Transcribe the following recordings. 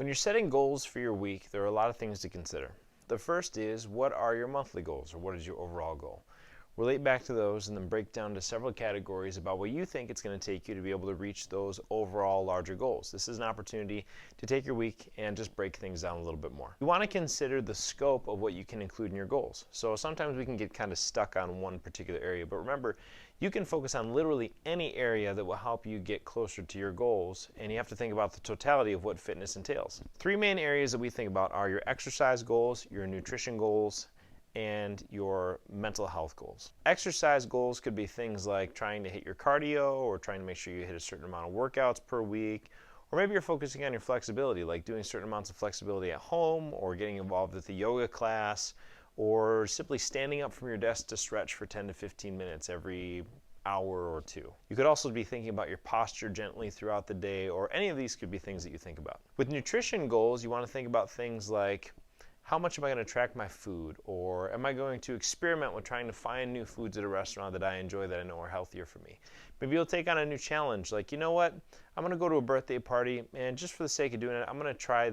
When you're setting goals for your week, there are a lot of things to consider. The first is, what are your monthly goals, or what is your overall goal? Relate back to those and then break down to several categories about what you think it's going to take you to be able to reach those overall larger goals. This is an opportunity to take your week and just break things down a little bit more. You want to consider the scope of what you can include in your goals. So sometimes we can get kind of stuck on one particular area, but remember, you can focus on literally any area that will help you get closer to your goals, and you have to think about the totality of what fitness entails. Three main areas that we think about are your exercise goals, your nutrition goals, and your mental health goals. Exercise goals could be things like trying to hit your cardio or trying to make sure you hit a certain amount of workouts per week, or maybe you're focusing on your flexibility, like doing certain amounts of flexibility at home or getting involved with a yoga class, or simply standing up from your desk to stretch for 10 to 15 minutes every hour or two. You could also be thinking about your posture gently throughout the day, or any of these could be things that you think about. With nutrition goals, you want to think about things like, how much am I going to track my food? Or am I going to experiment with trying to find new foods at a restaurant that I enjoy that I know are healthier for me? Maybe you'll take on a new challenge, like, you know what, I'm going to go to a birthday party, and just for the sake of doing it, I'm going to try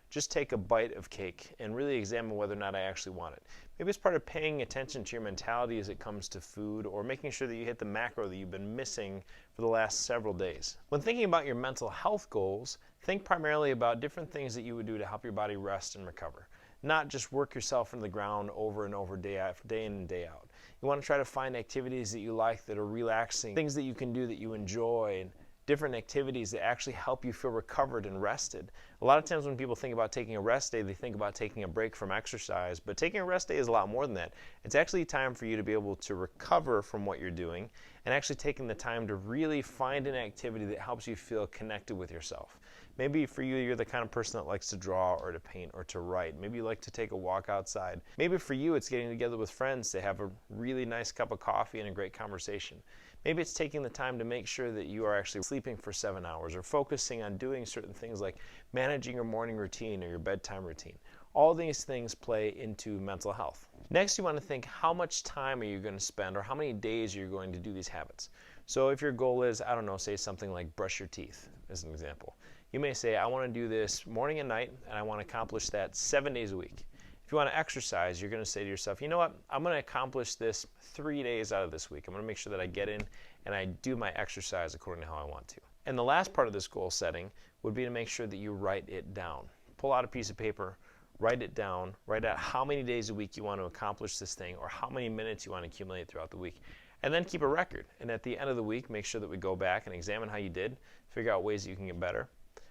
just take a bite of cake and really examine whether or not I actually want it. Maybe it's part of paying attention to your mentality as it comes to food, or making sure that you hit the macro that you've been missing for the last several days. When thinking about your mental health goals, think primarily about different things that you would do to help your body rest and recover. Not just work yourself into the ground over and over, day in and day out. You want to try to find activities that you like that are relaxing, things that you can do that you enjoy, and different activities that actually help you feel recovered and rested. A lot of times when people think about taking a rest day, they think about taking a break from exercise, but taking a rest day is a lot more than that. It's actually time for you to be able to recover from what you're doing, and actually taking the time to really find an activity that helps you feel connected with yourself. Maybe for you, you're the kind of person that likes to draw or to paint or to write. Maybe you like to take a walk outside. Maybe for you, it's getting together with friends to have a really nice cup of coffee and a great conversation. Maybe it's taking the time to make sure that you are actually sleeping for 7 hours, or focusing on doing certain things like managing your morning routine or your bedtime routine. All these things play into mental health. Next, you want to think, how much time are you going to spend, or how many days are you going to do these habits? So if your goal is, I don't know, say something like brush your teeth, as an example. You may say, I want to do this morning and night, and I want to accomplish that 7 days a week. If you want to exercise, you're going to say to yourself, you know what, I'm going to accomplish this 3 days out of this week. I'm going to make sure that I get in and I do my exercise according to how I want to. And the last part of this goal setting would be to make sure that you write it down. Pull out a piece of paper, write it down, write out how many days a week you want to accomplish this thing, or how many minutes you want to accumulate throughout the week. And then keep a record. And at the end of the week, make sure that we go back and examine how you did, figure out ways that you can get better.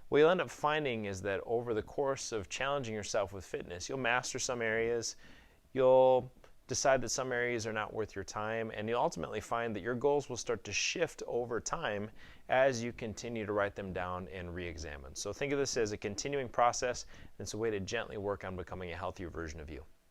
What you'll end up finding is that over the course of challenging yourself with fitness, you'll master some areas, you'll decide that some areas are not worth your time, and you'll ultimately find that your goals will start to shift over time as you continue to write them down and re-examine. So think of this as a continuing process, and it's a way to gently work on becoming a healthier version of you.